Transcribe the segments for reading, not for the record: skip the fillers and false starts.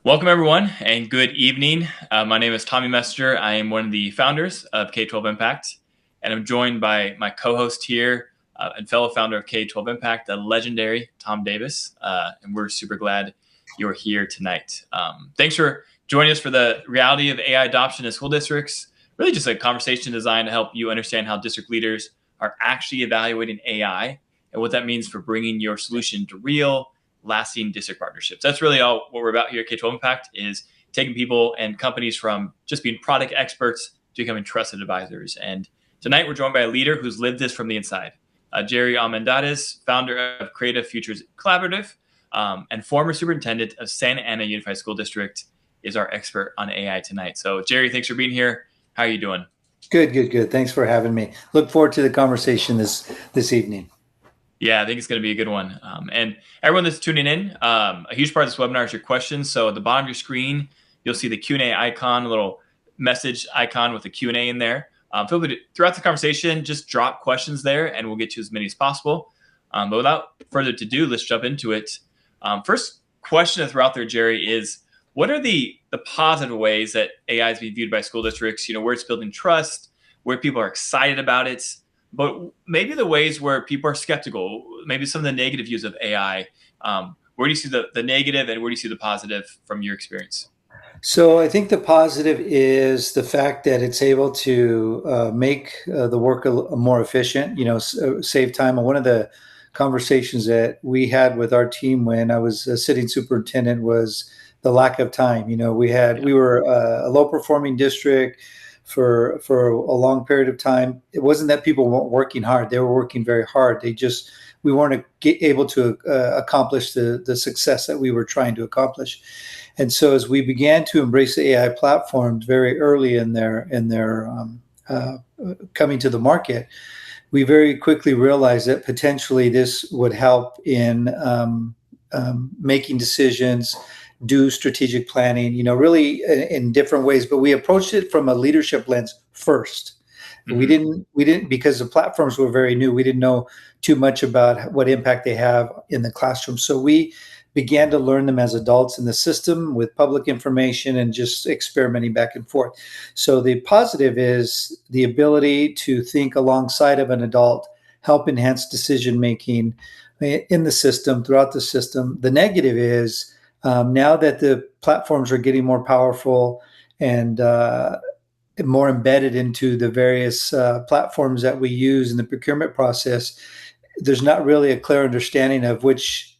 Welcome, everyone, and good evening. My name is Tommy Messenger. I am one of the founders of K-12 Impact, and I'm joined by my co-host here and fellow founder of K-12 Impact, the legendary Tom Davis. And we're super glad you're here tonight. Thanks for joining us for the reality of AI adoption in school districts. Really just a conversation designed to help you understand how district leaders are actually evaluating AI and what that means for bringing your solution to real lasting district partnerships. That's really all what we're about here at K-12 Impact is taking people and companies from just being product experts to becoming trusted advisors. And tonight we're joined by a leader who's lived this from the inside. Jerry Almendarez, founder of Creative Futures Collaborative and former superintendent of Santa Ana Unified School District, is our expert on AI tonight. So Jerry, thanks for being here. How are you doing? Good. Thanks for having me. Look forward to the conversation this evening. Yeah, I think it's going to be a good one. And everyone that's tuning in, a huge part of this webinar is your questions. So at the bottom of your screen, you'll see the Q&A icon, a little message icon with the Q&A in there. Feel free to, throughout the conversation, just drop questions there, and we'll get to as many as possible. But without further ado, let's jump into it. First question that's out there, Jerry, is what are the positive ways that AI is being viewed by school districts? You know, where it's building trust, where people are excited about it, but maybe the ways where people are skeptical, maybe some of the negative views of AI. Where do you see the negative and where do you see the positive from your experience? So I think the positive is the fact that it's able to make the work more efficient, save time. And one of the conversations that we had with our team when I was a sitting superintendent was the lack of time. We were a low performing district for a long period of time. It wasn't that people weren't working hard; they were working very hard. We weren't able to accomplish the success that we were trying to accomplish. And so, as we began to embrace the AI platforms very early in their coming to the market, we very quickly realized that potentially this would help in making decisions, do strategic planning, really in different ways. But we approached it from a leadership lens first. Mm-hmm. We didn't because the platforms were very new. We didn't know too much about what impact they have in the classroom. So we began to learn them as adults in the system with public information and just experimenting back and forth. So the positive is the ability to think alongside of an adult, help enhance decision making in the system, throughout the system. The negative is now that the platforms are getting more powerful and more embedded into the various platforms that we use in the procurement process, there's not really a clear understanding of which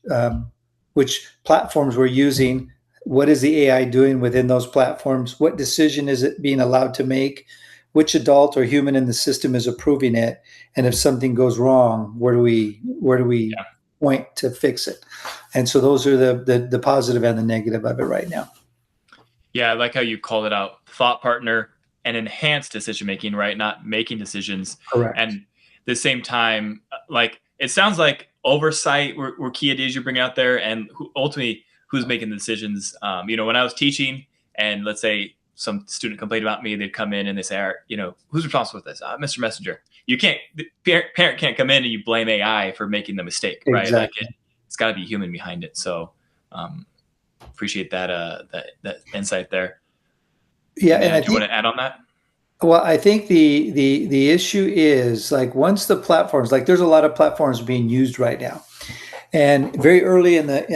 platforms we're using, what is the AI doing within those platforms, what decision is it being allowed to make, which adult or human in the system is approving it, and if something goes wrong, where do we point to fix it? And so those are the positive and the negative of it right now. Yeah, I like how you called it out, thought partner and enhanced decision making, right? Not making decisions. Correct. And at the same time, like it sounds like oversight were key ideas you're bringing out there, and ultimately who's making the decisions. When I was teaching, and let's say some student complained about me, they'd come in and they say, who's responsible for this? Mr. Messenger. You can't, the parent can't come in and you blame AI for making the mistake, right? Exactly. Like it's got to be human behind it. So appreciate that insight there. Yeah, and do you want to add on that? Well, I think the issue is like once the platforms, like there's a lot of platforms being used right now, and very early in the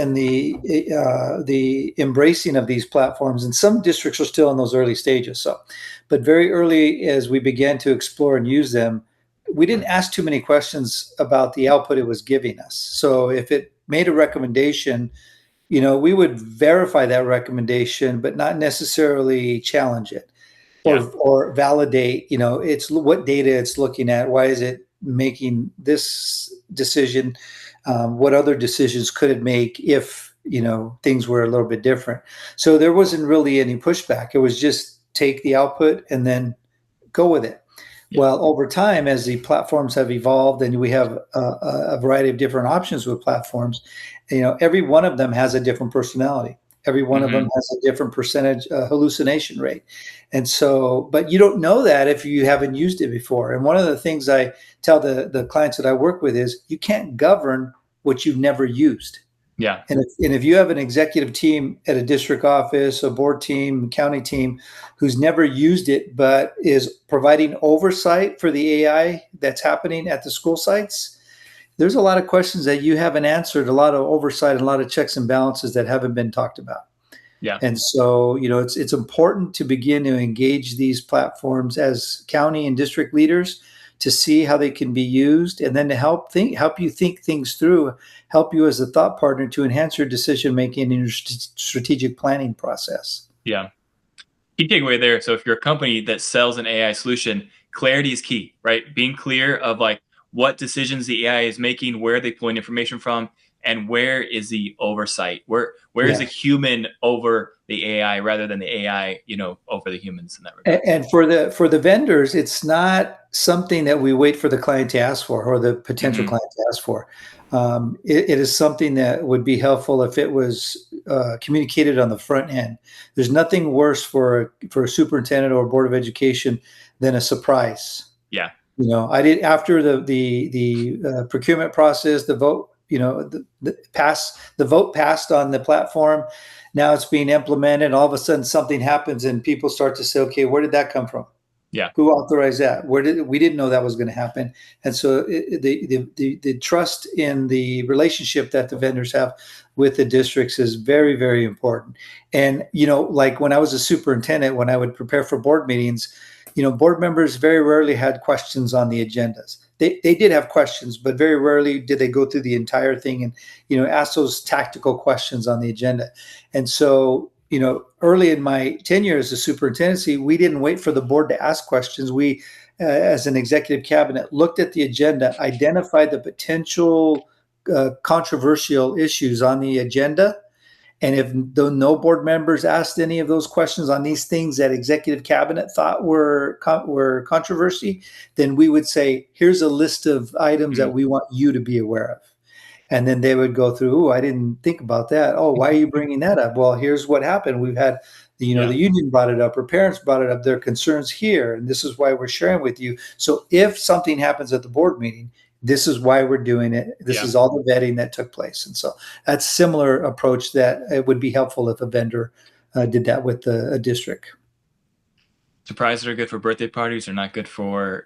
embracing of these platforms, and some districts are still in those early stages. So, but very early as we began to explore and use them, we didn't ask too many questions about the output it was giving us. So if it made a recommendation, we would verify that recommendation, but not necessarily challenge it. Or validate, it's what data it's looking at. Why is it making this decision? What other decisions could it make if, things were a little bit different? So there wasn't really any pushback. It was just take the output and then go with it. Yeah. Well, over time, as the platforms have evolved and we have a variety of different options with platforms, every one of them has a different personality. Every one of them has a different percentage hallucination rate. And so, but you don't know that if you haven't used it before. And one of the things I tell the clients that I work with is you can't govern what you've never used. Yeah. And if you have an executive team at a district office, a board team, county team who's never used it, but is providing oversight for the AI that's happening at the school sites, there's a lot of questions that you haven't answered, a lot of oversight, and a lot of checks and balances that haven't been talked about. Yeah. And so, it's important to begin to engage these platforms as county and district leaders to see how they can be used, and then to help you think things through, help you as a thought partner to enhance your decision making and your strategic planning process. Yeah. Key takeaway there. So if you're a company that sells an AI solution, clarity is key, right? Being clear of like what decisions the AI is making, where they pulling information from, and where is the oversight? Where is Yeah. the human over the AI rather than the AI, over the humans in that regard. And for the vendors, it's not something that we wait for the client to ask for, or the potential Mhm. client to ask for. It is something that would be helpful if it was communicated on the front end. There's nothing worse for a superintendent or board of education than a surprise. Yeah. I did, after the procurement process, the vote, the vote passed on the platform. Now it's being implemented. All of a sudden, something happens, and people start to say, "Okay, where did that come from? Yeah. Who authorized that? We didn't know that was going to happen?" And so, the trust in the relationship that the vendors have with the districts is very, very important. And like when I was a superintendent, when I would prepare for board meetings, board members very rarely had questions on the agendas. They did have questions, but very rarely did they go through the entire thing and ask those tactical questions on the agenda. And so, early in my tenure as a superintendency, we didn't wait for the board to ask questions. We, as an executive cabinet, looked at the agenda, identified the potential controversial issues on the agenda. And if no board members asked any of those questions on these things that executive cabinet thought were controversy, then we would say, here's a list of items that we want you to be aware of. And then they would go through, I didn't think about that. Oh, why are you bringing that up? Well, here's what happened. We've had, the union brought it up, or parents brought it up, their concerns here, and this is why we're sharing with you. So if something happens at the board meeting, this is why we're doing it. This is all the vetting that took place. And so that's a similar approach that it would be helpful if a vendor did that with a district. Surprises are good for birthday parties, are not good for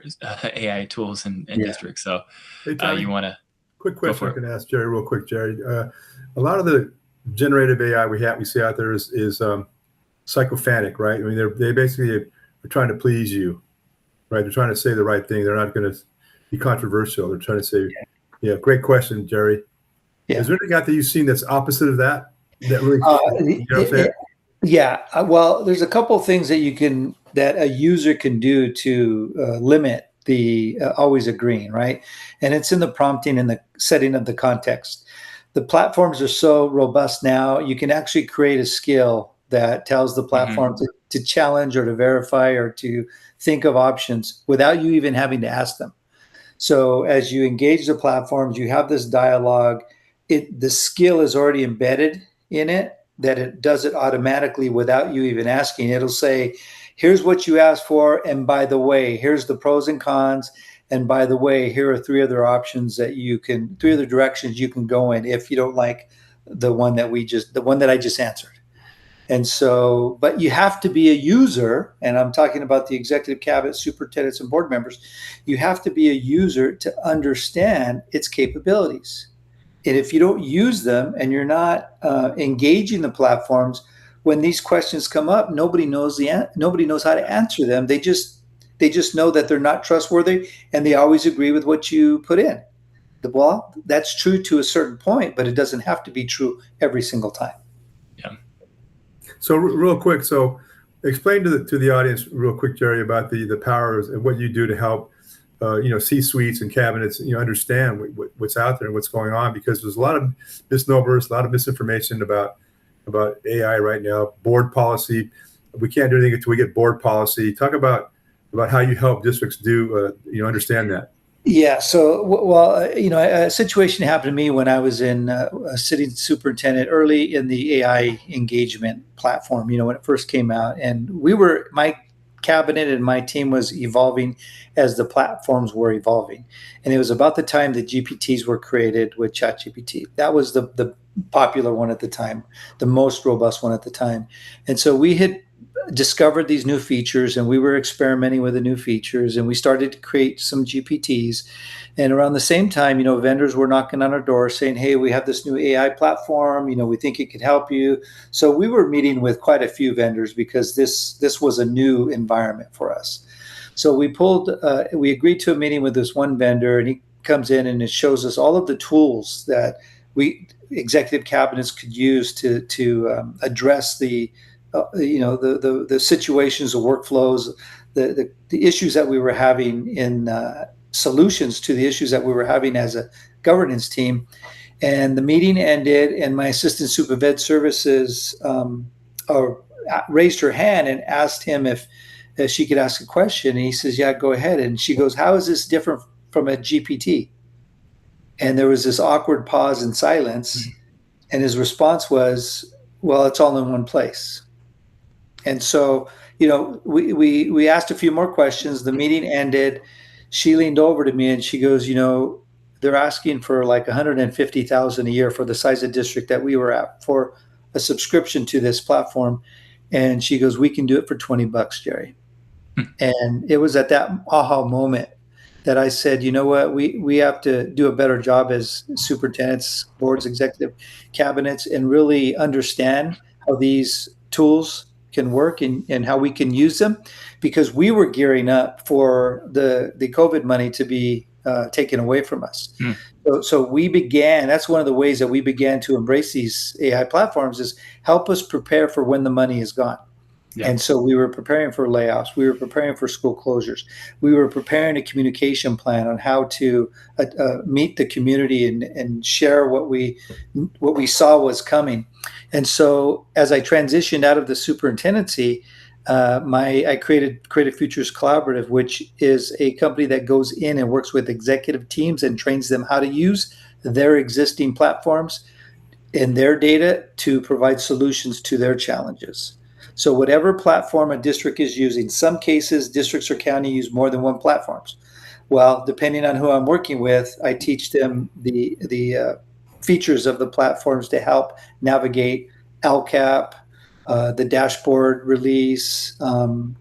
AI tools and districts. So Hey, Tommy, you want to. quick question I can ask Jerry real quick, Jerry. A lot of the generative AI we see out there is psychophanic, right? I mean, they basically are trying to please you, right? They're trying to say the right thing. They're not going to be controversial. They're trying to say, great question, Jerry. Yeah. Is there anything out there you've seen that's opposite of that? That really, well, there's a couple of things that a user can do to limit the always agreeing, right? And it's in the prompting and the setting of the context. The platforms are so robust now, you can actually create a skill that tells the platform to challenge or to verify or to think of options without you even having to ask them. So as you engage the platforms, you have this dialogue, the skill is already embedded in it, that it does it automatically without you even asking. It'll say, here's what you asked for, and by the way, here's the pros and cons, and by the way, here are three other directions you can go in if you don't like the one that I just answered. And so, but you have to be a user, and I'm talking about the executive cabinet, superintendents, and board members. You have to be a user to understand its capabilities. And if you don't use them and you're not engaging the platforms, when these questions come up, nobody knows how to answer them. They just know that they're not trustworthy, and they always agree with what you put in. Well, that's true to a certain point, but it doesn't have to be true every single time. Yeah. So real quick, explain to the audience real quick, Jerry, about the powers and what you do to help C-suites and cabinets understand what's out there and what's going on, because there's a lot of misnomers, a lot of misinformation about AI right now. Board policy, we can't do anything until we get board policy. Talk about how you help districts do understand that. Yeah. So, a situation happened to me when I was in a city superintendent early in the AI engagement platform, when it first came out. And my cabinet and my team was evolving as the platforms were evolving. And it was about the time that GPTs were created with ChatGPT. That was the popular one at the time, the most robust one at the time. And so we had discovered these new features and we were experimenting with the new features and we started to create some GPTs. And around the same time, vendors were knocking on our door saying, hey, we have this new AI platform, we think it could help you. So we were meeting with quite a few vendors because this was a new environment for us. So we agreed to a meeting with this one vendor, and he comes in and it shows us all of the tools that executive cabinets could use to address the situations, the workflows, the issues that we were having in solutions to the issues that we were having as a governance team. And the meeting ended, and my assistant superintendent services raised her hand and asked him if she could ask a question. And he says, yeah, go ahead. And she goes, how is this different from a GPT? And there was this awkward pause and silence. And his response was, well, it's all in one place. And so, we asked a few more questions. The meeting ended. She leaned over to me and she goes, they're asking for like $150,000 a year for the size of district that we were at for a subscription to this platform. And she goes, we can do it for $20, Jerry. And it was at that aha moment that I said, you know what, we have to do a better job as superintendents, boards, executive cabinets, and really understand how these tools can work and how we can use them, because we were gearing up for the COVID money to be taken away from us. So we began, that's one of the ways that we began to embrace these AI platforms, is help us prepare for when the money is gone. Yeah. And so we were preparing for layoffs. We were preparing for school closures. We were preparing a communication plan on how to meet the community and share what we saw was coming. And so as I transitioned out of the superintendency, I created Creative Futures Collaborative, which is a company that goes in and works with executive teams and trains them how to use their existing platforms and their data to provide solutions to their challenges. So whatever platform a district is using, some cases districts or county use more than one platforms. Well, depending on who I'm working with, I teach them the features of the platforms to help navigate LCAP, the dashboard release,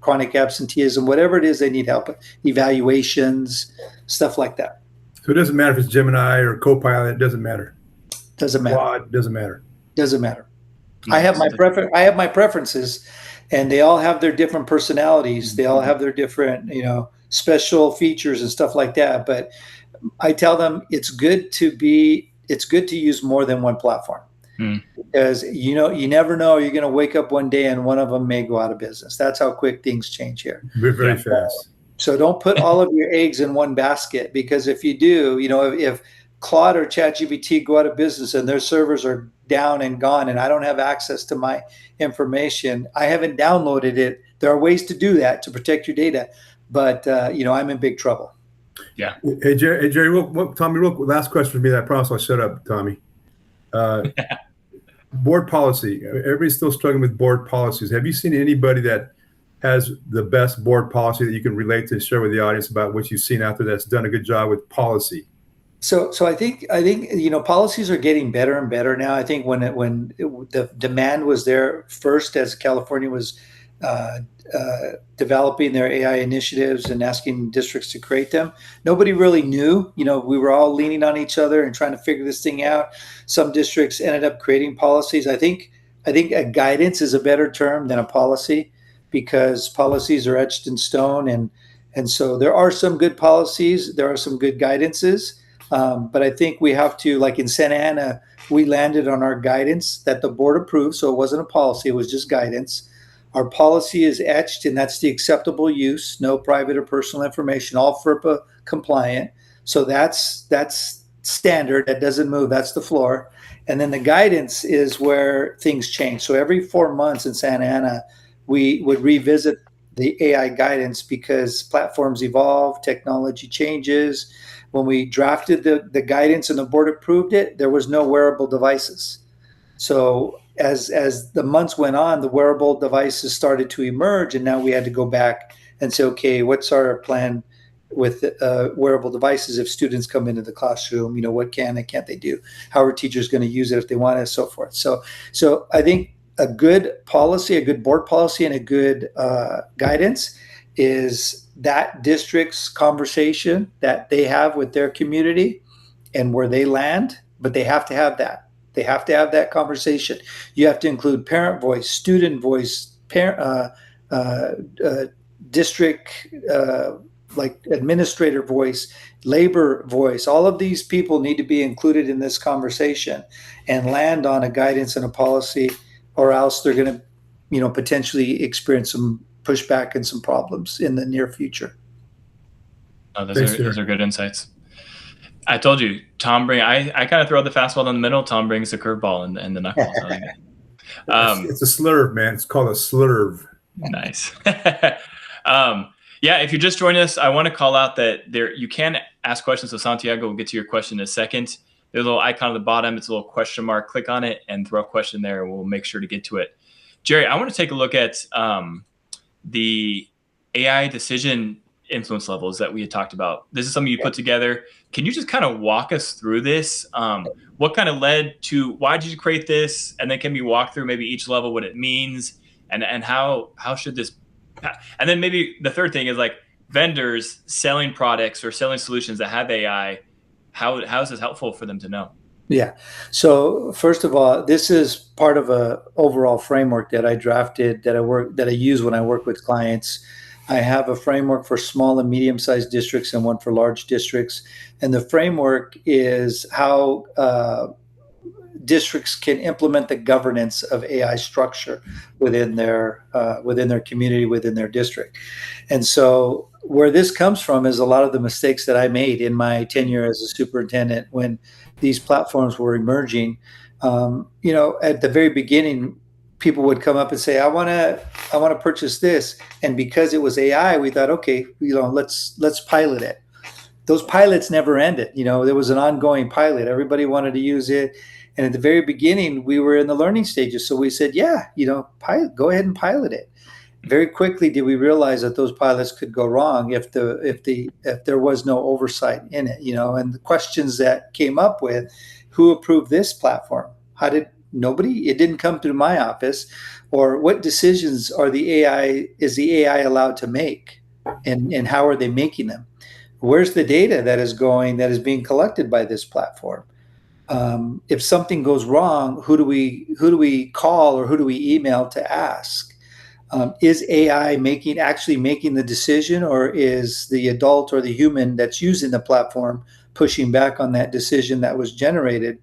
chronic absenteeism, whatever it is they need help with, evaluations, stuff like that. So it doesn't matter if it's Gemini or Copilot, it doesn't matter. Doesn't matter. Quad, doesn't matter. Doesn't matter. I have my preferences, and they all have their different personalities. They all have their different, special features and stuff like that. But I tell them it's good to use more than one platform, because you never know. You're going to wake up one day and one of them may go out of business. That's how quick things change here. Very fast. So don't put all of your eggs in one basket, because if you do, if Claude or ChatGPT go out of business and their servers are down and gone and I don't have access to my information, I haven't downloaded it. There are ways to do that to protect your data, but I'm in big trouble. Yeah. Hey Jerry, Tommy, last question for me. I promise I'll shut up, Tommy. Board policy. Everybody's still struggling with board policies. Have you seen anybody that has the best board policy that you can relate to, share with the audience about what you've seen out there that's done a good job with policy? So I think policies are getting better and better now. I think when the demand was there first, as California was developing their AI initiatives and asking districts to create them, nobody really knew. We were all leaning on each other and trying to figure this thing out. Some districts ended up creating policies. I think a guidance is a better term than a policy, because policies are etched in stone, and so there are some good policies, there are some good guidances. But I think we have to, like in Santa Ana, we landed on our guidance that the board approved. So it wasn't a policy, it was just guidance. Our policy is etched, and that's the acceptable use, no private or personal information, all FERPA compliant. So that's standard, that doesn't move, that's the floor. And then the guidance is where things change. So every 4 months in Santa Ana, we would revisit the AI guidance, because platforms evolve, technology changes. When we drafted the guidance and the board approved it, there was no wearable devices. So as the months went on, the wearable devices started to emerge, and now we had to go back and say, okay, what's our plan with wearable devices if students come into the classroom? What can and can't they do? How are teachers going to use it if they want it, and so forth. So I think a good policy, a good board policy, and a good guidance is that district's conversation that they have with their community and where they land, but they have to have that. They have to have that conversation. You have to include parent voice, student voice, district, like administrator voice, labor voice. All of these people need to be included in this conversation and land on a guidance and a policy, or else they're going to, potentially experience some pushback and some problems in the near future. Oh, those are good insights. I told you, I kind of throw the fastball in the middle. Tom brings the curveball and the knuckles. It's a slurve, man. It's called a slurve. Nice. If you're just joining us, I want to call out that you can ask questions. So Santiago will get to your question in a second. There's a little icon at the bottom. It's a little question mark. Click on it and throw a question there. We'll make sure to get to it. Jerry, I want to take a look at the AI decision influence levels that we had talked about. This is something you put together. Can you just kind of walk us through this? What kind of led to, why did you create this? And then can we walk through maybe each level, what it means, and how should this, and then maybe the third thing is like vendors selling products or selling solutions that have AI. How is this helpful for them to know? Yeah. So first of all, this is part of a overall framework that I drafted that I use when I work with clients. I have a framework for small and medium-sized districts and one for large districts. And the framework is how districts can implement the governance of AI structure within their community, within their district. And so where this comes from is a lot of the mistakes that I made in my tenure as a superintendent when these platforms were emerging. At the very beginning, people would come up and say, I want to purchase this. And because it was AI, we thought, okay, let's pilot it. Those pilots never ended. There was an ongoing pilot. Everybody wanted to use it. And at the very beginning, we were in the learning stages. So we said, go ahead and pilot it. Very quickly did we realize that those pilots could go wrong if there was no oversight in it, and the questions that came up with, who approved this platform? Nobody? It didn't come through my office. Or what decisions is the AI allowed to make? And how are they making them? Where's the data that is being collected by this platform? If something goes wrong, who do we call or who do we email to ask? Is AI actually making the decision, or is the adult or the human that's using the platform pushing back on that decision that was generated?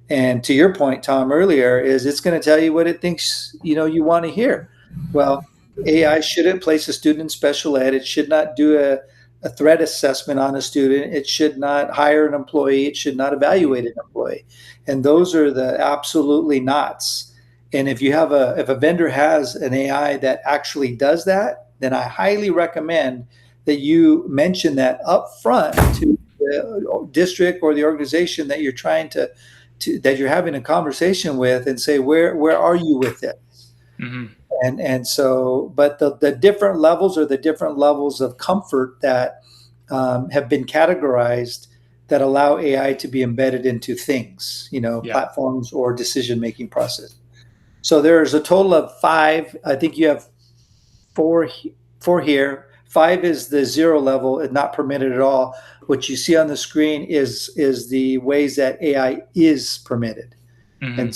And to your point, Tom, earlier, is it's going to tell you what it thinks you want to hear. Well, AI shouldn't place a student in special ed. It should not do a threat assessment on a student. It should not hire an employee. It should not evaluate an employee. And those are the absolutely nots. And if a vendor has an AI that actually does that, then I highly recommend that you mention that up front to the district or the organization that you're trying that you're having a conversation with, and say, where are you with this? Mm-hmm. And so, but the different levels are the different levels of comfort that have been categorized that allow AI to be embedded into things, platforms or decision-making process. So there's a total of 5. I think you have four here. 5 is the 0 level and not permitted at all. What you see on the screen is the ways that AI is permitted. Mm-hmm. And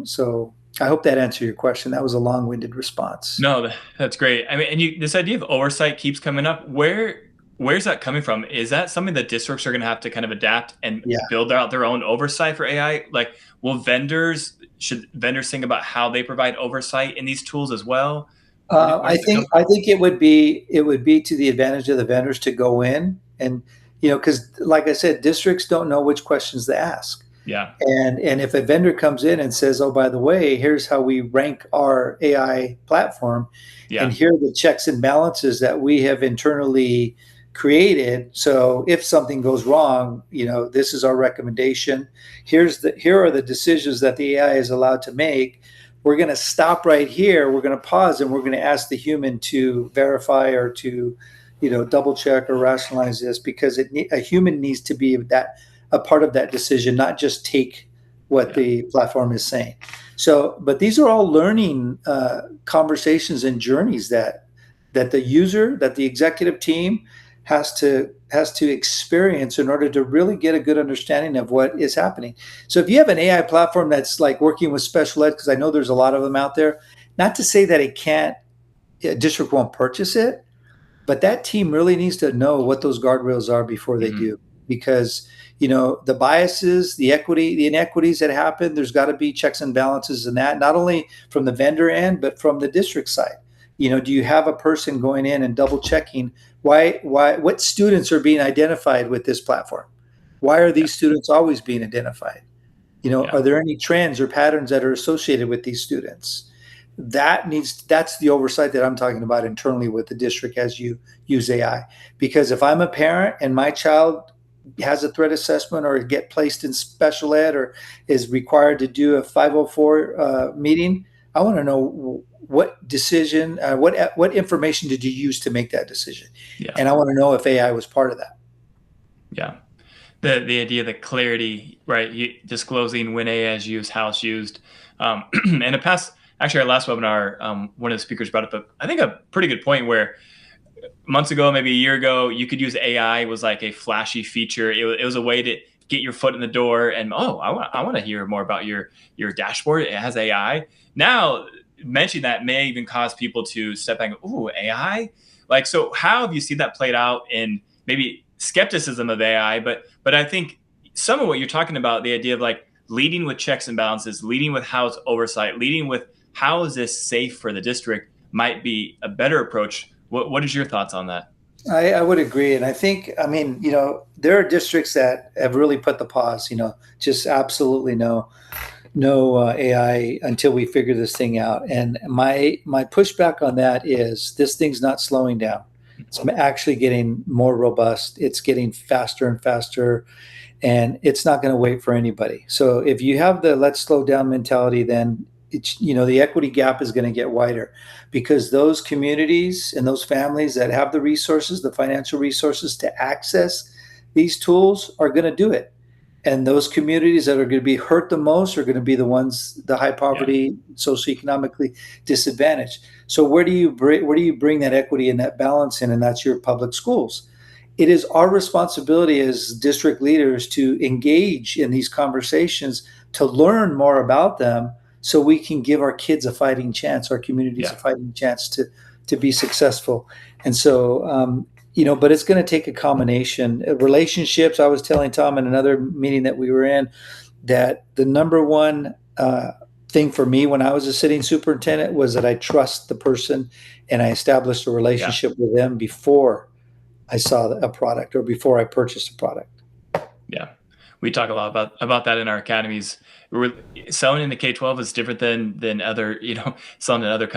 so I hope that answered your question. That was a long-winded response. No, that's great. I mean, and this idea of oversight keeps coming up. Where's that coming from? Is that something that districts are going to have to kind of adapt and build out their own oversight for AI? Like, should vendors think about how they provide oversight in these tools as well? I think it would be to the advantage of the vendors to go in and, because like I said, districts don't know which questions to ask. Yeah. And if a vendor comes in and says, oh, by the way, here's how we rank our AI platform, and here are the checks and balances that we have internally created. So if something goes wrong, this is our recommendation. Here are the decisions that the AI is allowed to make. we're going to stop right here. We're going to pause and we're going to ask the human to verify or to, double check or rationalize this, because a human needs to be a part of that decision, not just take what the platform is saying. So, but these are all learning conversations and journeys that the user, that the executive team has to experience in order to really get a good understanding of what is happening. So if you have an AI platform that's like working with special ed, because I know there's a lot of them out there, not to say that a district won't purchase it, but that team really needs to know what those guardrails are before they do, because the biases, the inequities that happen, there's got to be checks and balances in that, not only from the vendor end, but from the district side. Do you have a person going in and double checking what students are being identified with this platform? Why are these students always being identified? Are there any trends or patterns that are associated with these students? That's the oversight that I'm talking about internally with the district as you use AI. Because if I'm a parent and my child has a threat assessment or get placed in special ed or is required to do a 504 meeting, I want to know what decision, what information did you use to make that decision? Yeah. And I want to know if AI was part of that. Yeah. The idea that clarity, right? Disclosing when AI is used, how it's used. And our last webinar, one of the speakers brought up I think a pretty good point where months ago, maybe a year ago, you could use AI. It was like a flashy feature. It was a way to get your foot in the door and, I want to hear more about your dashboard. It has AI. Now, mentioning that may even cause people to step back and go, ooh, AI? So how have you seen that played out in maybe skepticism of AI? But I think some of what you're talking about, the idea of leading with checks and balances, leading with how it's oversight, leading with how is this safe for the district might be a better approach. What is your thoughts on that? I would agree. And I think, there are districts that have really put the pause, just absolutely no AI until we figure this thing out. And my pushback on that is this thing's not slowing down. It's actually getting more robust. It's getting faster and faster, and it's not going to wait for anybody. So if you have the let's slow down mentality, then the equity gap is going to get wider, because those communities and those families that have the resources, the financial resources to access these tools are going to do it. And those communities that are going to be hurt the most are going to be the ones, the high poverty, socioeconomically disadvantaged. So where do you bring that equity and that balance in? And that's your public schools. It is our responsibility as district leaders to engage in these conversations, to learn more about them, so we can give our kids a fighting chance, our communities a fighting chance to be successful. And so, but it's going to take a combination. Relationships, I was telling Tom in another meeting that we were in, that the number one thing for me when I was a sitting superintendent was that I trust the person and I established a relationship with them before I saw a product or before I purchased a product. Yeah. We talk a lot about that in our academies. Selling in the K-12 is different than other, selling in other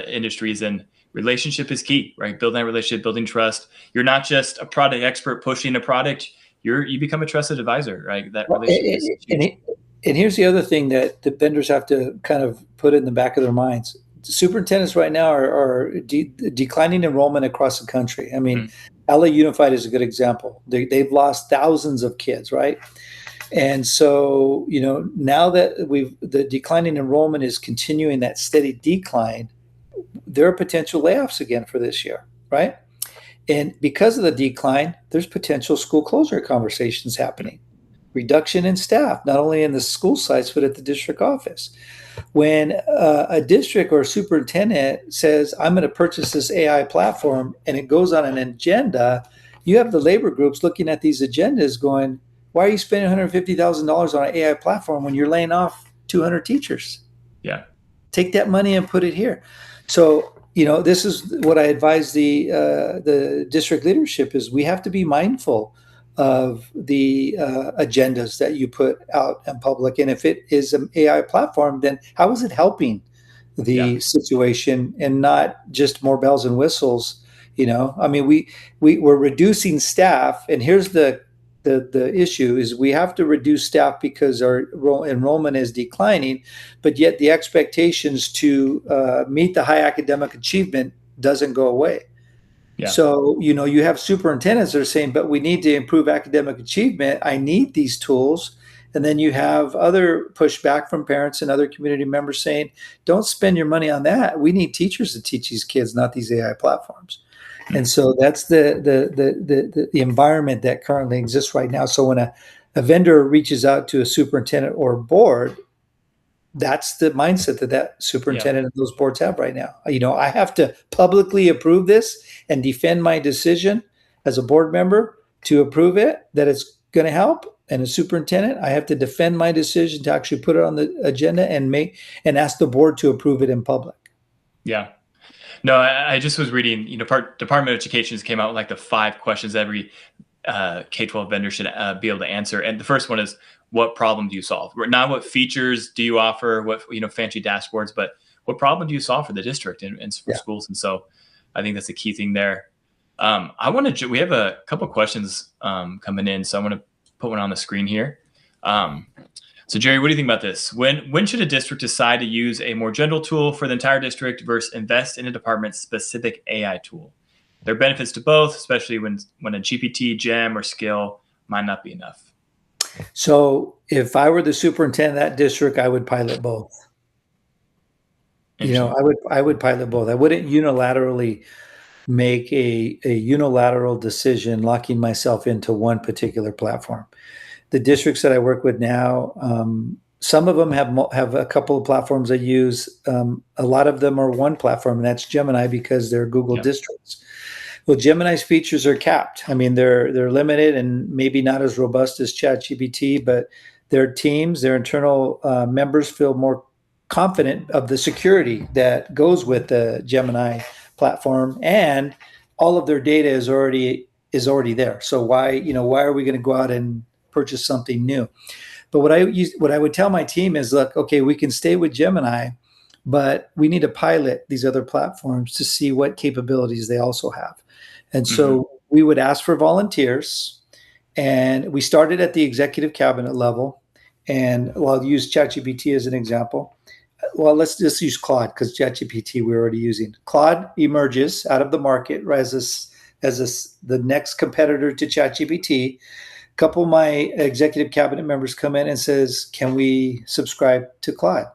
industries, and relationship is key, right? Building that relationship, building trust. You're not just a product expert pushing a product. You become a trusted advisor, right? That relationship is huge. And here's the other thing that the vendors have to kind of put in the back of their minds. Superintendents right now are declining enrollment across the country. I mean, LA Unified is a good example. They've lost thousands of kids, right? And so, now that the declining enrollment is continuing that steady decline, there are potential layoffs again for this year, right? And because of the decline, there's potential school closure conversations happening. Reduction in staff, not only in the school sites, but at the district office. When a district or a superintendent says, I'm going to purchase this AI platform, and it goes on an agenda, you have the labor groups looking at these agendas going, why are you spending $150,000 on an AI platform when you're laying off 200 teachers? Yeah. Take that money and put it here. So, this is what I advise the district leadership is we have to be mindful of the agendas that you put out in public. And if it is an AI platform, then how is it helping the situation and not just more bells and whistles? I mean, we're reducing staff, and here's the the issue is we have to reduce staff because our enrollment is declining, but yet the expectations to meet the high academic achievement doesn't go away. Yeah. So, you have superintendents that are saying, but we need to improve academic achievement. I need these tools. And then you have other pushback from parents and other community members saying, don't spend your money on that. We need teachers to teach these kids, not these AI platforms. And so that's the environment that currently exists right now. So when a vendor reaches out to a superintendent or board, that's the mindset that superintendent and those boards have right now. I have to publicly approve this and defend my decision as a board member to approve it, that it's going to help. And as superintendent, I have to defend my decision to actually put it on the agenda and ask the board to approve it in public. Yeah. No, I just was reading, Department of Education came out with like the 5 questions every K-12 vendor should be able to answer. And the first one is, what problem do you solve? Not what features do you offer, what, fancy dashboards, but what problem do you solve for the district and for schools? And so I think that's the key thing there. We have a couple questions coming in, so I want to put one on the screen here. So Jerry, what do you think about this? When should a district decide to use a more general tool for the entire district versus invest in a department's specific AI tool? There are benefits to both, especially when a GPT, gem, or skill might not be enough. So if I were the superintendent of that district, I would pilot both. I would pilot both. I wouldn't unilaterally make a unilateral decision locking myself into one particular platform. The districts that I work with now, some of them have a couple of platforms I use. A lot of them are one platform, and that's Gemini, because they're Google districts. Well, Gemini's features are capped. I mean, they're limited and maybe not as robust as ChatGPT, but their teams, their internal members feel more confident of the security that goes with the Gemini platform, and all of their data is already there. So why are we going to go out and purchase something new? But what I would tell my team is, look, okay, we can stay with Gemini, but we need to pilot these other platforms to see what capabilities they also have. And so we would ask for volunteers, and we started at the executive cabinet level. And I'll use ChatGPT as an example. Well, let's just use Claude, because ChatGPT we're already using. Claude emerges out of the market as the next competitor to ChatGPT. A couple of my executive cabinet members come in and says, can we subscribe to Claude?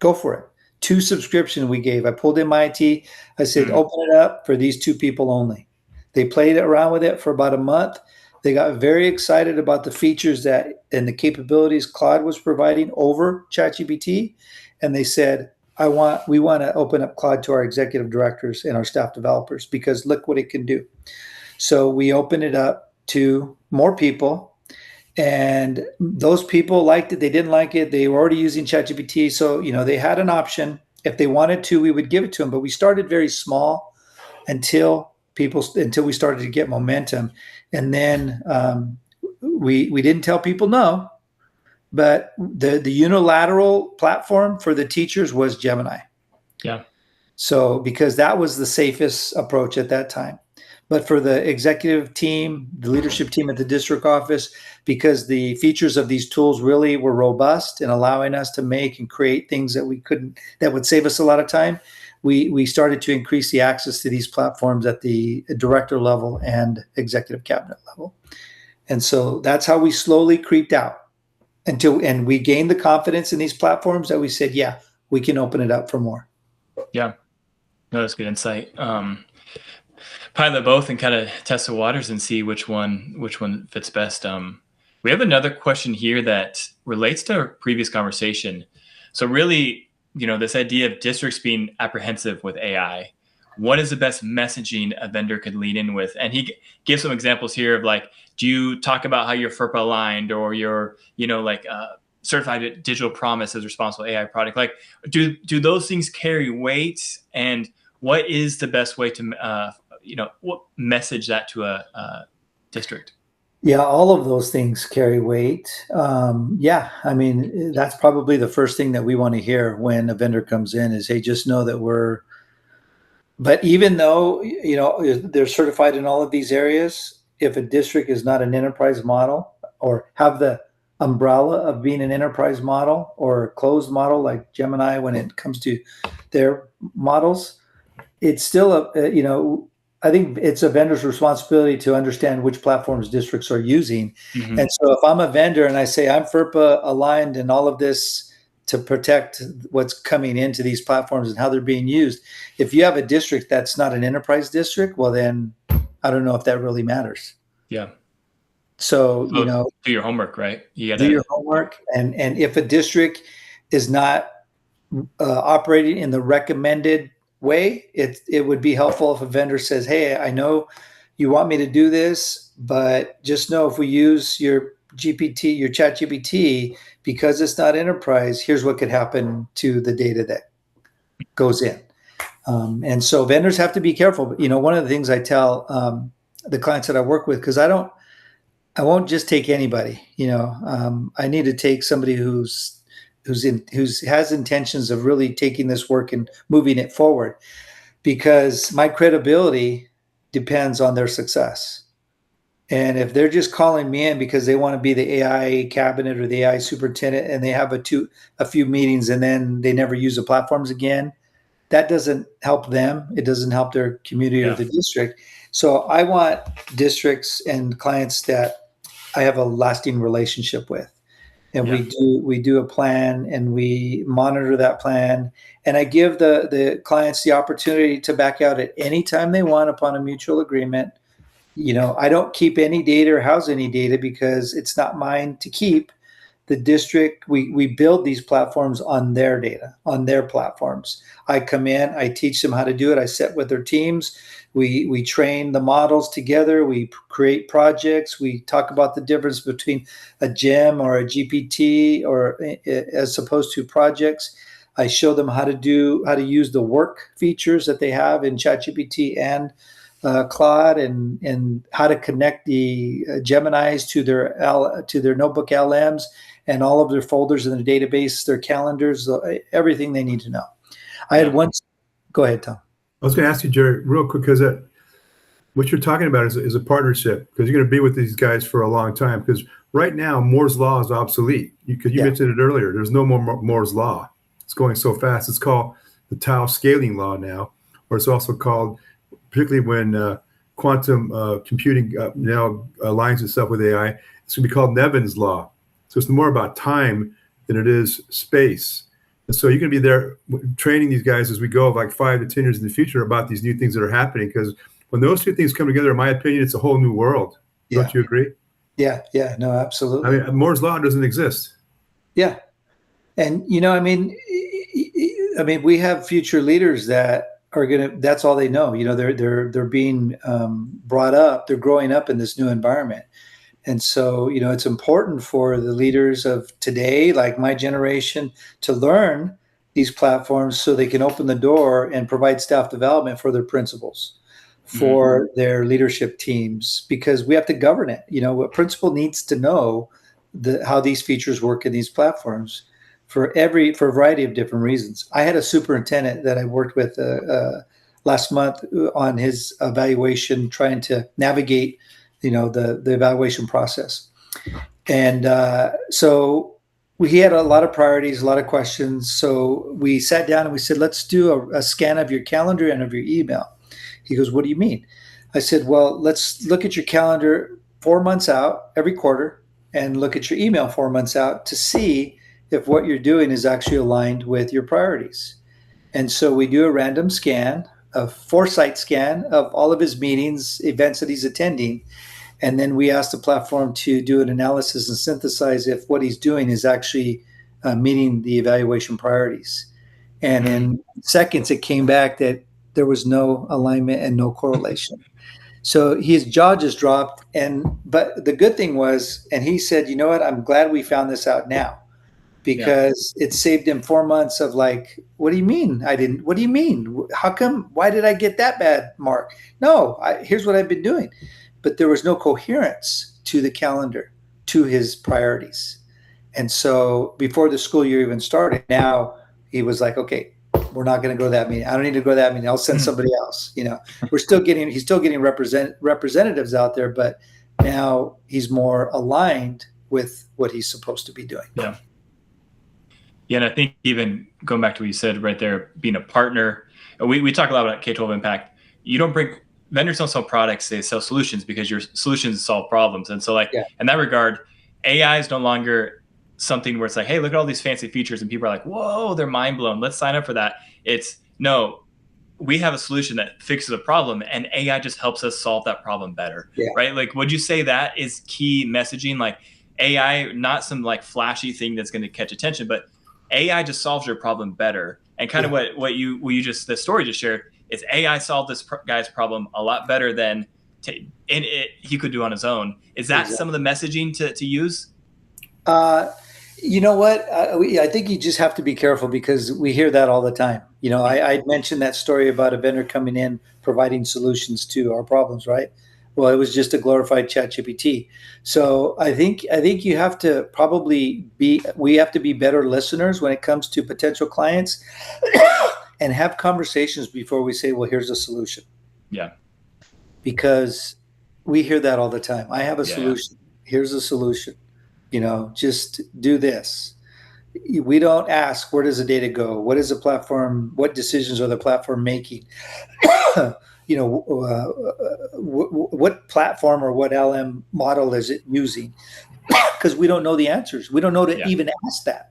Go for it. 2 subscriptions we gave. I pulled in my IT. I said, open it up for these 2 people only. They played around with it for about a month. They got very excited about the features and the capabilities Claude was providing over ChatGPT. And they said, we want to open up Claude to our executive directors and our staff developers, because look what it can do. So we opened it up to more people. And those people liked it. They didn't like it. They were already using ChatGPT. So, they had an option. If they wanted to, we would give it to them. But we started very small until we started to get momentum. And then we didn't tell people no. But the unilateral platform for the teachers was Gemini. Yeah. So because that was the safest approach at that time. But for the executive team, the leadership team at the district office, because the features of these tools really were robust in allowing us to make and create things that would save us a lot of time, we started to increase the access to these platforms at the director level and executive cabinet level. And so that's how we slowly creeped out and we gained the confidence in these platforms that we said, yeah, we can open it up for more. Yeah. No, that's good insight. Pilot both and kind of test the waters and see which one fits best. We have another question here that relates to our previous conversation. So really, this idea of districts being apprehensive with AI, what is the best messaging a vendor could lean in with? And he gives some examples here of like, do you talk about how you're FERPA aligned or you're, certified digital promise as a responsible AI product? Like, do those things carry weight? And what is the best way to, what message that to a district? Yeah, all of those things carry weight. That's probably the first thing that we want to hear when a vendor comes in is, hey, just know that but even though, they're certified in all of these areas, if a district is not an enterprise model or have the umbrella of being an enterprise model or a closed model like Gemini when it comes to their models, it's still I think it's a vendor's responsibility to understand which platforms districts are using. Mm-hmm. And so if I'm a vendor and I say I'm FERPA aligned and all of this to protect what's coming into these platforms and how they're being used, if you have a district that's not an enterprise district, well, then I don't know if that really matters. Yeah. So do your homework, right? You gotta do your homework. And if a district is not operating in the recommended way, it would be helpful if a vendor says, hey, I know you want me to do this, but just know if we use your GPT, your chat GPT, because it's not enterprise, here's what could happen to the data that goes in. And so vendors have to be careful. But, one of the things I tell the clients that I work with, because I won't just take anybody, I need to take somebody who has intentions of really taking this work and moving it forward, because my credibility depends on their success. And if they're just calling me in because they want to be the AI cabinet or the AI superintendent and they have a few meetings and then they never use the platforms again, that doesn't help them. It doesn't help their community or the district. So I want districts and clients that I have a lasting relationship with. And we do a plan and we monitor that plan. And I give the clients the opportunity to back out at any time they want upon a mutual agreement. I don't keep any data or house any data because it's not mine to keep. The district, we build these platforms on their data, on their platforms. I come in, I teach them how to do it. I sit with their teams. We train the models together. We create projects. We talk about the difference between a gem or a GPT or as opposed to projects. I show them how to use the work features that they have in ChatGPT and Claude, and how to connect the Geminis to their notebook LMs and all of their folders in their database, their calendars, everything they need to know. I had one. Go ahead, Tom. I was going to ask you, Jerry, real quick, because what you're talking about is a partnership, because you're going to be with these guys for a long time. Because right now, Moore's Law is obsolete. Because you mentioned it earlier. There's no more Moore's Law. It's going so fast. It's called the Tau scaling law now, or it's also called, particularly when quantum computing now aligns itself with AI, it's going to be called Nevin's law. So it's more about time than it is space. And so you're going to be there training these guys as we go, like 5 to 10 years in the future, about these new things that are happening. Because when those two things come together, in my opinion, it's a whole new world. Yeah. Don't you agree? Yeah, no, absolutely. I mean, Moore's Law doesn't exist. Yeah. And, we have future leaders that are that's all they know. They're being brought up, they're growing up in this new environment. And so, it's important for the leaders of today, like my generation, to learn these platforms so they can open the door and provide staff development for their principals, for their leadership teams, because we have to govern it. A principal needs to know how these features work in these platforms for a variety of different reasons. I had a superintendent that I worked with last month on his evaluation, trying to navigate the evaluation process. And so he had a lot of priorities, a lot of questions. So we sat down and we said, let's do a scan of your calendar and of your email. He goes, what do you mean? I said, well, let's look at your calendar 4 months out every quarter and look at your email 4 months out to see if what you're doing is actually aligned with your priorities. And so we do a random scan, a foresight scan of all of his meetings, events that he's attending. And then we ask the platform to do an analysis and synthesize if what he's doing is actually meeting the evaluation priorities. And in seconds, it came back that there was no alignment and no correlation. So his jaw just dropped. But the good thing was, and he said, you know what, I'm glad we found this out now, because it saved him 4 months of like, what do you mean? What do you mean? How come? Why did I get that bad mark? No, here's what I've been doing. But there was no coherence to the calendar, to his priorities. And so before the school year even started, now he was like, okay, we're not going to go to that meeting. I don't need to go to that meeting. I'll send somebody else. He's still getting representatives out there, but now he's more aligned with what he's supposed to be doing. Yeah. Yeah. And I think even going back to what you said right there, being a partner, we talk a lot about K-12 impact. Vendors don't sell products, they sell solutions, because your solutions solve problems. And so in that regard, AI is no longer something where it's like, hey, look at all these fancy features, and people are like, whoa, they're mind blown. Let's sign up for that. It's no, we have a solution that fixes a problem, and AI just helps us solve that problem better. Yeah. Right? Like, would you say that is key messaging? Like AI, not some like flashy thing that's going to catch attention, but AI just solves your problem better. And kind of what you just, the story just shared, is AI solved this guy's problem a lot better than he could do on his own. Is that some of the messaging to use? You know what? I think you just have to be careful, because we hear that all the time. I mentioned that story about a vendor coming in, providing solutions to our problems, right? Well, it was just a glorified ChatGPT. So I think you have to we have to be better listeners when it comes to potential clients and have conversations before we say, well, here's a solution. Yeah. Because we hear that all the time. I have a solution. Here's a solution. Just do this. We don't ask, where does the data go? What is the platform? What decisions are the platform making? What platform or what LM model is it using? Because we don't know the answers. We don't know to even ask that.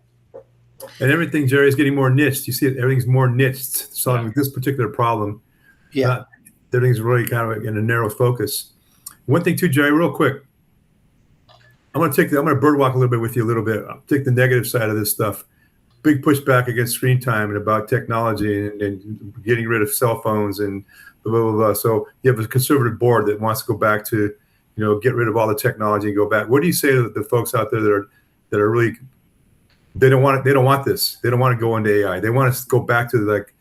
And everything, Jerry, is getting more niched. You see it, everything's more niched, solving this particular problem. Yeah. Everything's really kind of in a narrow focus. One thing too, Jerry, real quick. I'm going to birdwalk a little bit with you a little bit. I'll take the negative side of this stuff. Big pushback against screen time and about technology and getting rid of cell phones and blah, blah, blah, blah. So you have a conservative board that wants to go back to, get rid of all the technology and go back. What do you say to the folks out there that are really, they don't want this. They don't want to go into AI. They want us to go back to like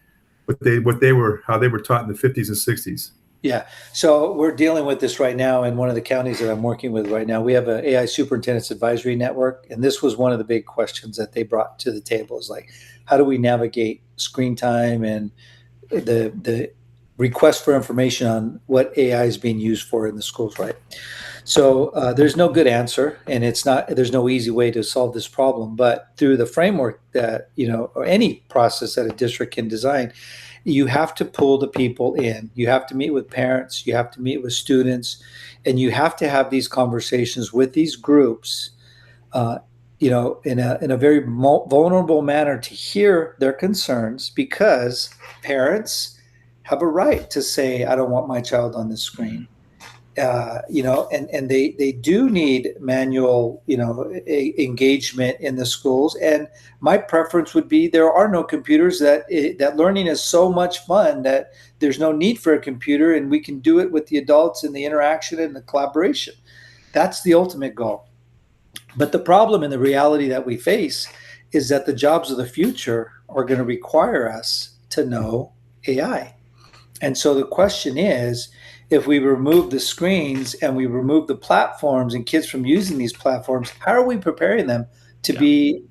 how they were taught in the 50s and 60s. Yeah. So we're dealing with this right now in one of the counties that I'm working with right now. We have an AI Superintendent's Advisory Network. And this was one of the big questions that they brought to the table, is like, how do we navigate screen time and the request for information on what AI is being used for in the schools, right? So there's no good answer, and there's no easy way to solve this problem. But through the framework that, or any process that a district can design, you have to pull the people in. You have to meet with parents. You have to meet with students, and you have to have these conversations with these groups, in a very vulnerable manner, to hear their concerns, because parents have a right to say, I don't want my child on the screen. And they do need manual, engagement in the schools. And my preference would be, there are no computers, that learning is so much fun that there's no need for a computer, and we can do it with the adults and the interaction and the collaboration. That's the ultimate goal. But the problem and the reality that we face is that the jobs of the future are going to require us to know AI. And so the question is, if we remove the screens and we remove the platforms and kids from using these platforms, how are we preparing them to be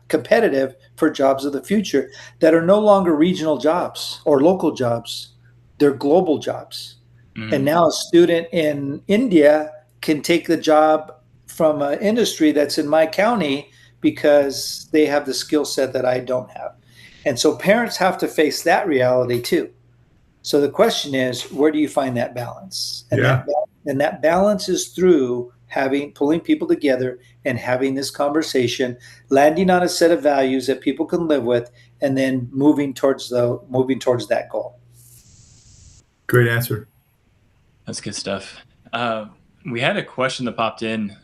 competitive for jobs of the future that are no longer regional jobs or local jobs? They're global jobs. Mm-hmm. And now a student in India can take the job from an industry that's in my county because they have the skill set that I don't have. And so parents have to face that reality too. So the question is, where do you find that balance? And that balance is through pulling people together and having this conversation, landing on a set of values that people can live with, and then moving towards that goal. Great answer. That's good stuff. We had a question that popped in.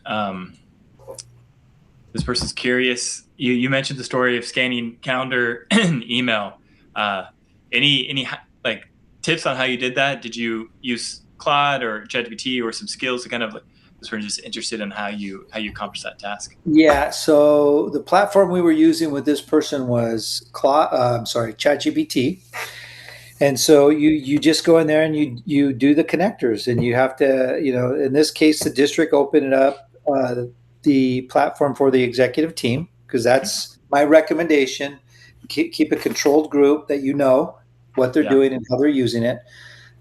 This person's curious. You mentioned the story of scanning calendar and email. Any like tips on how you did that? Did you use Claude or ChatGPT or some skills to kind of, this person just interested in how you accomplished that task? Yeah. So the platform we were using with this person was ChatGPT. And so you just go in there and you do the connectors, and you have to, in this case, the district opened it up, the platform for the executive team, because that's my recommendation. keep a controlled group that you know what they're Yeah. doing and how they're using it,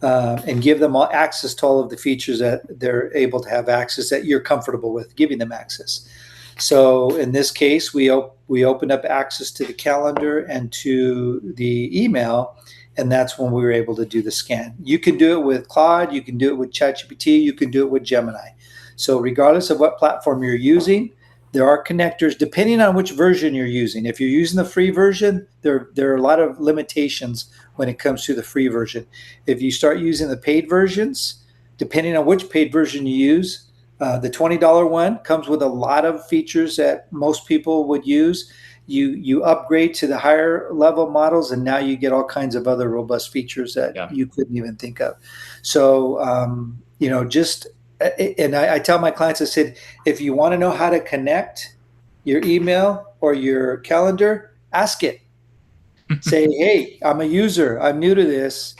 and give them all access to all of the features that they're able to have access that you're comfortable with giving them access. So in this case, we opened up access to the calendar and to the email, and that's when we were able to do the scan. You can do it with Claude, you can do it with ChatGPT, you can do it with Gemini. So regardless of what platform you're using, there are connectors depending on which version you're using. If you're using the free version, there are a lot of limitations when it comes to the free version. If you start using the paid versions, depending on which paid version you use, the $20 one comes with a lot of features that most people would use. You upgrade to the higher level models, and now you get all kinds of other robust features that you couldn't even think of. So, and I tell my clients, I said, if you want to know how to connect your email or your calendar, ask it. Say, hey, I'm a user. I'm new to this.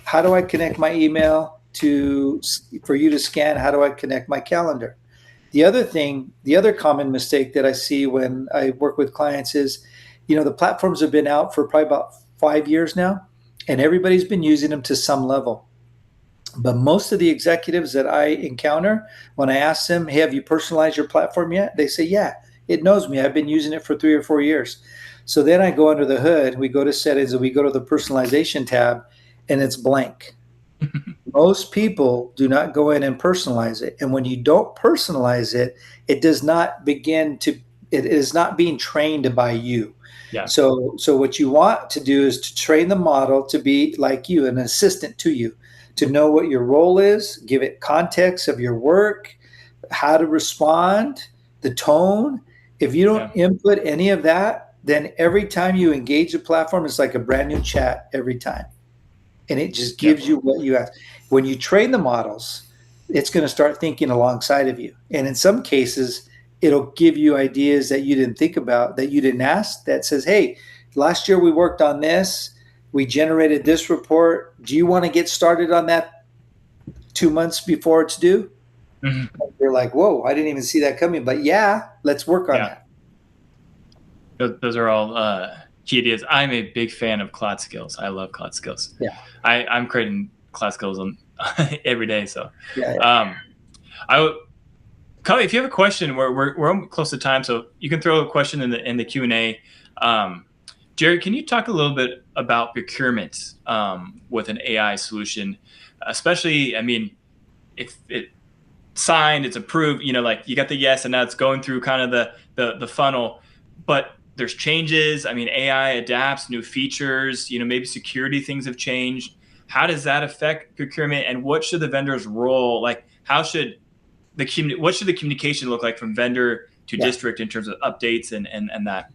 How do I connect my email for you to scan? How do I connect my calendar? The other common mistake that I see when I work with clients is, the platforms have been out for probably about 5 years now, and everybody's been using them to some level. But most of the executives that I encounter, when I ask them, hey, have you personalized your platform yet? They say, yeah, it knows me. I've been using it for 3 or 4 years. So then I go under the hood, we go to settings, and we go to the personalization tab, and it's blank. Most people do not go in and personalize it. And when you don't personalize it, it is not being trained by you. Yeah. So what you want to do is to train the model to be like you, an assistant to you, to know what your role is, give it context of your work, how to respond, the tone. If you don't input any of that, then every time you engage the platform, it's like a brand new chat every time. And it just gives you what you ask. When you train the models, it's going to start thinking alongside of you. And in some cases, it'll give you ideas that you didn't think about, that you didn't ask, that says, hey, last year we worked on this. We generated this report. Do you want to get started on that 2 months before it's due? Mm-hmm. You're like, whoa, I didn't even see that coming. But yeah, let's work on that. Those are all key ideas. I'm a big fan of Cloud Skills. I love Cloud Skills. Yeah, I'm creating Cloud Skills on every day. So, Kali, if you have a question, we're close to time, so you can throw a question in the Q&A. Jerry, can you talk a little bit about procurement with an AI solution, especially, if it's signed, it's approved, like you got the yes, and now it's going through kind of the funnel, but there's changes. AI adapts new features, maybe security things have changed. How does that affect procurement, and what should the vendor's role, what should the communication look like from vendor to district in terms of updates and that?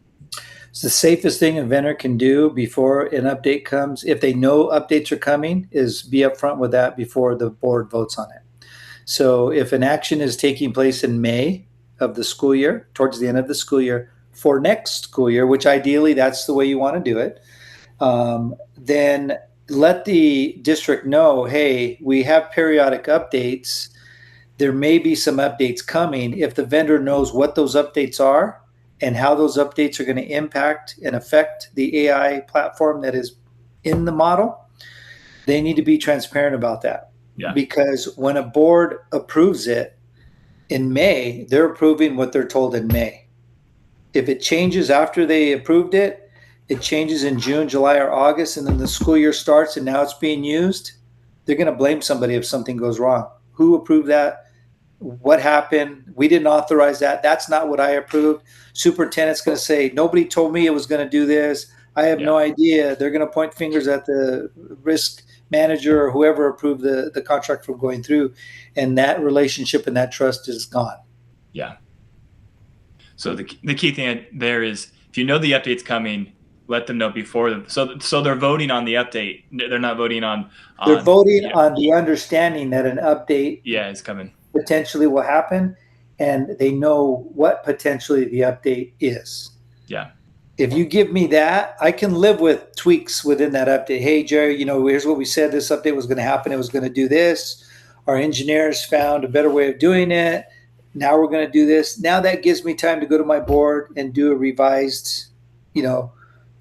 So the safest thing a vendor can do before an update comes, if they know updates are coming, is be upfront with that before the board votes on it. So if an action is taking place in May of the school year, towards the end of the school year, for next school year, which ideally that's the way you want to do it, then let the district know, hey, we have periodic updates. There may be some updates coming. If the vendor knows what those updates are and how those updates are going to impact and affect the AI platform that is in the model, they need to be transparent about that. Yeah. Because when a board approves it in May, they're approving what they're told in May. If it changes after they approved it, it changes in June, July, or August, and then the school year starts and now it's being used, they're going to blame somebody if something goes wrong. Who approved that? What happened? We didn't authorize that. That's not what I approved. Superintendent's going to say, nobody told me it was going to do this. I have no idea. They're going to point fingers at the risk manager or whoever approved the contract from going through. And that relationship and that trust is gone. Yeah. So the key thing there is, if you know the update's coming, let them know before. So they're voting on the update. They're not voting on. They're voting on the understanding that an update is coming. Potentially will happen, and they know what potentially the update is. Yeah. If you give me that, I can live with tweaks within that update. Hey, Jerry, here's what we said. This update was going to happen. It was going to do this. Our engineers found a better way of doing it. Now we're going to do this. Now that gives me time to go to my board and do a revised,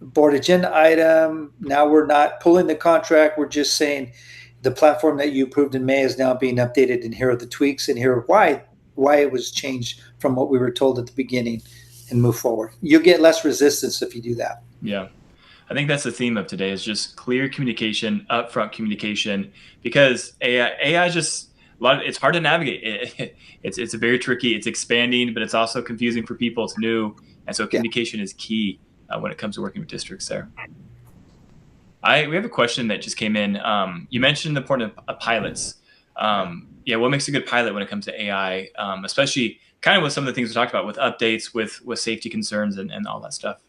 board agenda item. Now we're not pulling the contract. We're just saying the platform that you approved in May is now being updated, and here are the tweaks, and here are why it was changed from what we were told at the beginning, and move forward. You'll get less resistance if you do that. Yeah. I think that's the theme of today, is just clear communication, upfront communication, because AI is just it's hard to navigate. It's very tricky. It's expanding, but it's also confusing for people. It's new. And so communication is key when it comes to working with districts there. We have a question that just came in. You mentioned the importance of pilots. What makes a good pilot when it comes to AI, especially kind of with some of the things we talked about with updates, with safety concerns and all that stuff?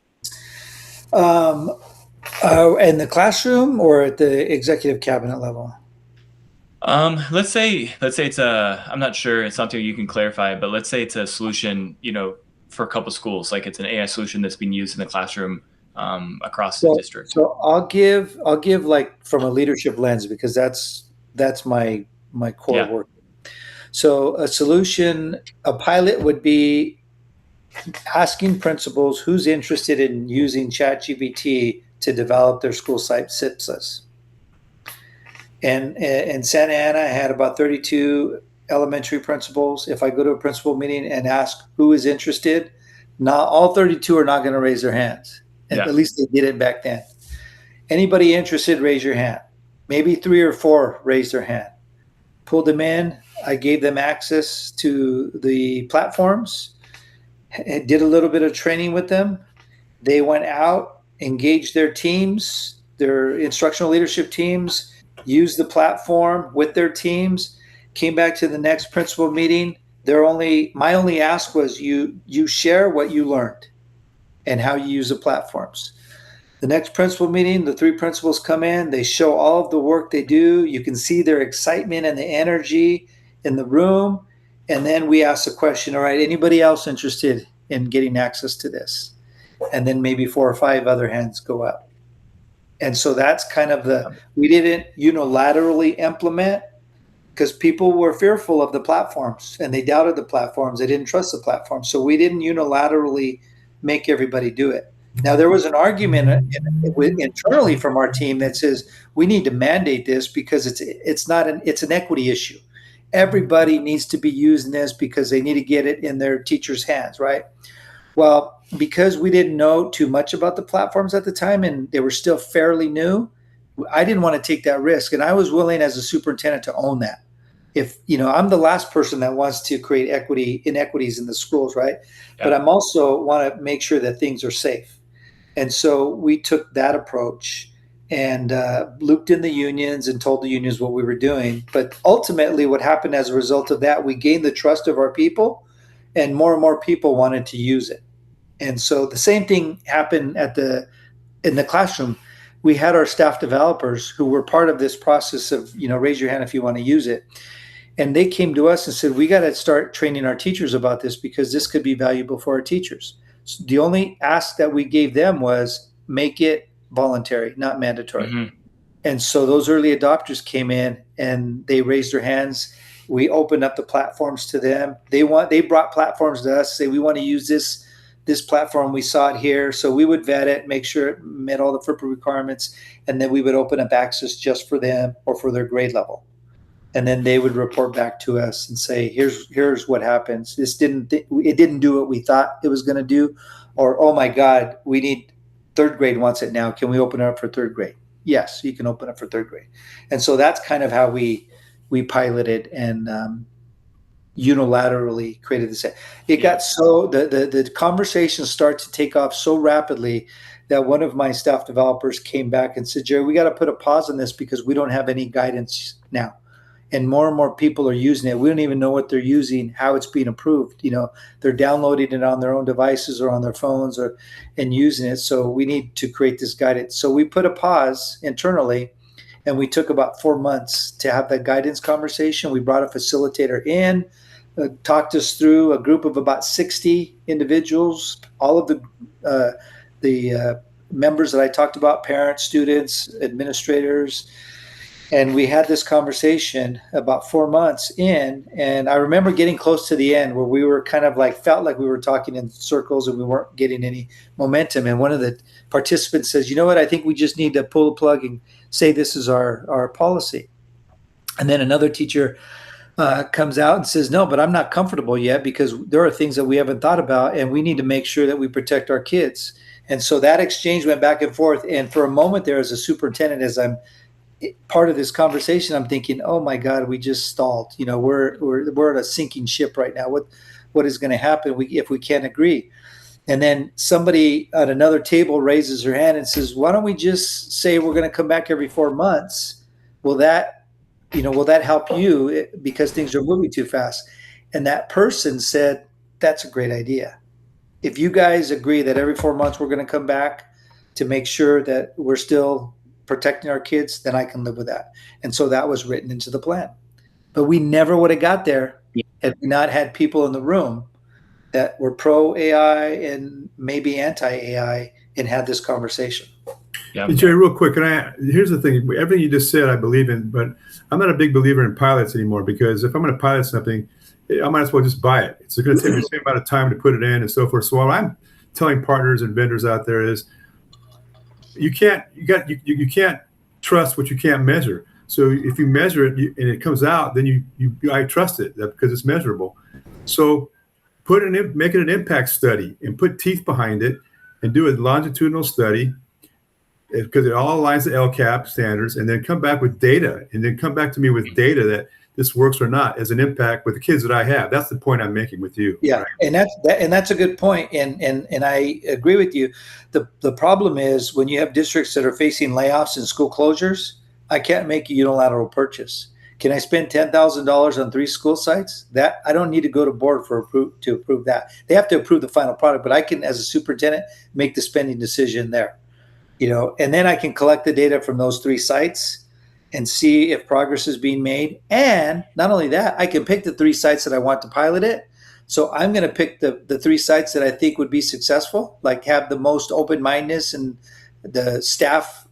In the classroom or at the executive cabinet level? Let's say it's I'm not sure, it's something you can clarify, but let's say it's a solution, for a couple of schools, like it's an AI solution that's being used in the classroom across the district. So I'll give like from a leadership lens, because that's my core work. So a pilot would be asking principals who's interested in using ChatGPT to develop their school site SIPSAs. And in Santa Ana, I had about 32 elementary principals. If I go to a principal meeting and ask who is interested, not all 32 are not going to raise their hands. At least they did it back then. Anybody interested, raise your hand. Maybe 3 or 4 raised their hand. Pulled them in. I gave them access to the platforms, did a little bit of training with them. They went out, engaged their teams, their instructional leadership teams, used the platform with their teams, came back to the next principal meeting. My only ask was you share what you learned and how you use the platforms. The next principal meeting, the 3 principals come in, they show all of the work they do. You can see their excitement and the energy in the room. And then we ask the question, all right, anybody else interested in getting access to this? And then maybe 4 or 5 other hands go up. And so that's kind of we didn't unilaterally implement, because people were fearful of the platforms and they doubted the platforms. They didn't trust the platforms. So we didn't unilaterally make everybody do it. Now, there was an argument internally from our team that says we need to mandate this because it's an equity issue. Everybody needs to be using this because they need to get it in their teachers' hands, right? Well, because we didn't know too much about the platforms at the time and they were still fairly new, I didn't want to take that risk. And I was willing as a superintendent to own that. If, I'm the last person that wants to create inequities in the schools, right? Yeah. But I'm also want to make sure that things are safe. And so we took that approach and looped in the unions and told the unions what we were doing. But ultimately what happened as a result of that, we gained the trust of our people and more people wanted to use it. And so the same thing happened in the classroom. We had our staff developers who were part of this process of, raise your hand if you want to use it. And they came to us and said, we got to start training our teachers about this because this could be valuable for our teachers. So the only ask that we gave them was make it voluntary, not mandatory. Mm-hmm. And so those early adopters came in and they raised their hands. We opened up the platforms to them. They brought platforms to us, say, we want to use this platform. We saw it here. So we would vet it, make sure it met all the FERPA requirements. And then we would open up access just for them or for their grade level. And then they would report back to us and say, here's what happens. It didn't do what we thought it was going to do. Or, oh my God, we need 3rd grade wants it now. Can we open it up for 3rd grade? Yes, you can open it for 3rd grade. And so that's kind of how we piloted and unilaterally created this. It got so, the conversations start to take off so rapidly that one of my staff developers came back and said, Jerry, we got to put a pause on this because we don't have any guidance now. And more people are using it. We don't even know what they're using, how it's being approved. They're downloading it on their own devices or on their phones and using it. So we need to create this guidance. So we put a pause internally and we took about 4 months to have that guidance conversation. We brought a facilitator in, talked us through a group of about 60 individuals, all of the members that I talked about, parents, students, administrators. And we had this conversation about 4 months in, and I remember getting close to the end where we were kind of like felt like we were talking in circles and we weren't getting any momentum. And one of the participants says, "You know what? I think we just need to pull the plug and say this is our policy." And then another teacher comes out and says, "No, but I'm not comfortable yet because there are things that we haven't thought about, and we need to make sure that we protect our kids." And so that exchange went back and forth. And for a moment there, as a superintendent, as I'm part of this conversation, I'm thinking, "Oh my God, we just stalled. You know, we're at a sinking ship right now. What is going to happen if we can't agree?" And then somebody at another table raises her hand and says, "Why don't we just say we're going to come back every 4 months? Will that help you because things are moving too fast?" And that person said, "That's a great idea. If you guys agree that every 4 months we're going to come back to make sure that we're still protecting our kids, then I can live with that." And so that was written into the plan. But we never would have got there had we not had people in the room that were pro AI and maybe anti AI and had this conversation. Yeah. Hey, Jerry, real quick, here's the thing. Everything you just said, I believe in, but I'm not a big believer in pilots anymore, because if I'm going to pilot something, I might as well just buy it. It's going to take the same amount of time to put it in and so forth. So what I'm telling partners and vendors out there is, you can't trust what you can't measure. So if you measure it and it comes out, then I trust it because it's measurable. So make it an impact study and put teeth behind it and do a longitudinal study, because it all aligns to LCAP standards, and then come back with data, and then come back to me with data that this works or not as an impact with the kids that I have. That's the point I'm making with you. Yeah, right? And that's a good point, and I agree with you. The problem is when you have districts that are facing layoffs and school closures, I can't make a unilateral purchase. Can I spend $10,000 on 3 school sites? That I don't need to go to board to approve that. They have to approve the final product, but I can, as a superintendent, make the spending decision there. And then I can collect the data from those 3 sites and see if progress is being made. And not only that, I can pick the 3 sites that I want to pilot it. So I'm going to pick the 3 sites that I think would be successful, like have the most open-mindedness and the staff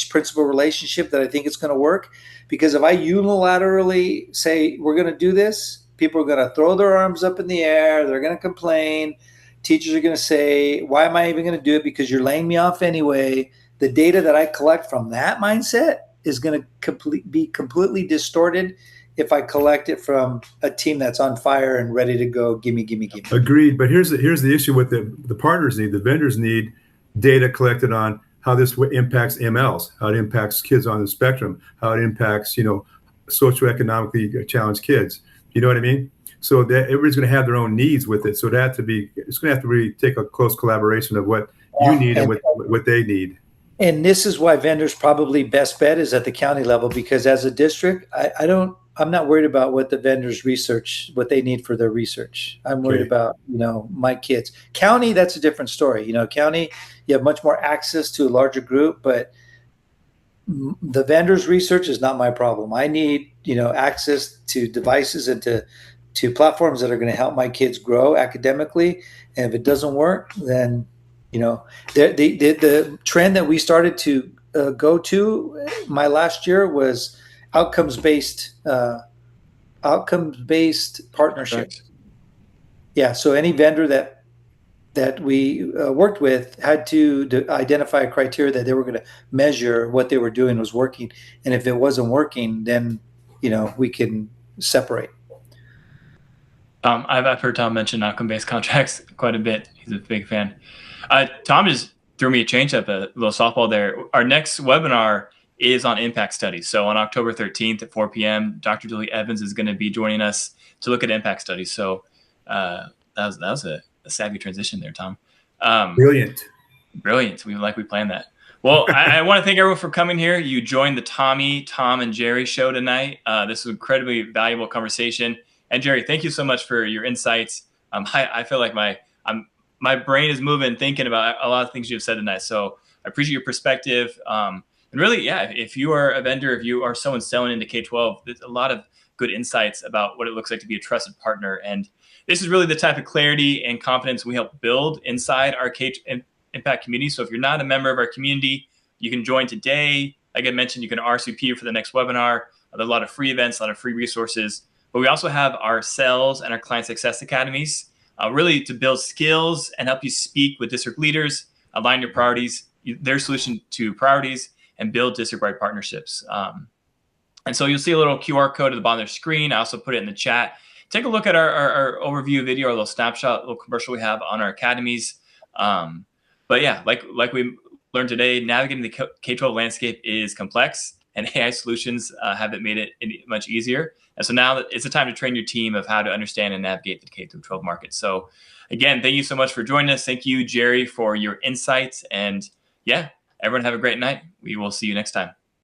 principal relationship that I think it's going to work. Because if I unilaterally say we're going to do this, people are going to throw their arms up in the air. They're going to complain. Teachers are going to say, "Why am I even going to do it? Because you're laying me off anyway." The data that I collect from that mindset is going to be completely distorted if I collect it from a team that's on fire and ready to go. Gimme. Agreed. But here's the issue: what the partners need, the vendors need data collected on how this impacts MLs, how it impacts kids on the spectrum, how it impacts socioeconomically challenged kids. You know what I mean? So that everybody's going to have their own needs with it. So it's going to have to really take a close collaboration of what you need and what they need. And this is why vendors probably best bet is at the county level, because as a district, I'm not worried about what the vendors research, what they need for their research. I'm worried about, my kids. County, that's a different story. County, you have much more access to a larger group, but the vendors research is not my problem. I need, access to devices and to platforms that are going to help my kids grow academically. And if it doesn't work, then the trend that we started to go to my last year was outcomes-based partnership. Right. Yeah. So any vendor that we worked with had to identify a criteria that they were going to measure what they were doing was working, and if it wasn't working, then we can separate. I've heard Tom mention outcome-based contracts quite a bit. He's a big fan. Tom just threw me a change-up, a little softball there. Our next webinar is on impact studies. So on October 13th at 4 p.m., Dr. Julie Evans is going to be joining us to look at impact studies. So that was a savvy transition there, Tom. Brilliant. We planned that. Well, I want to thank everyone for coming here. You joined the Tom, and Jerry show tonight. This was an incredibly valuable conversation. And Jerry, thank you so much for your insights. I feel like my brain is moving, thinking about a lot of things you've said tonight. So I appreciate your perspective. And really, if you are a vendor, if you are someone selling into K-12, there's a lot of good insights about what it looks like to be a trusted partner. And this is really the type of clarity and confidence we help build inside our K Impact community. So if you're not a member of our community, you can join today. Like I mentioned, you can RSVP for the next webinar. There's a lot of free events, a lot of free resources. But we also have our sales and our client success academies, really to build skills and help you speak with district leaders, align your priorities, their solution to priorities, and build district-wide partnerships. And so you'll see a little QR code at the bottom of the screen. I also put it in the chat. Take a look at our overview video, our little snapshot, little commercial we have on our academies. But yeah, like we learned today, navigating the K-12 landscape is complex, and AI solutions haven't made it much easier. And so now it's the time to train your team of how to understand and navigate the K-12 market. So again, thank you so much for joining us. Thank you, Jerry, for your insights. And yeah, everyone have a great night. We will see you next time.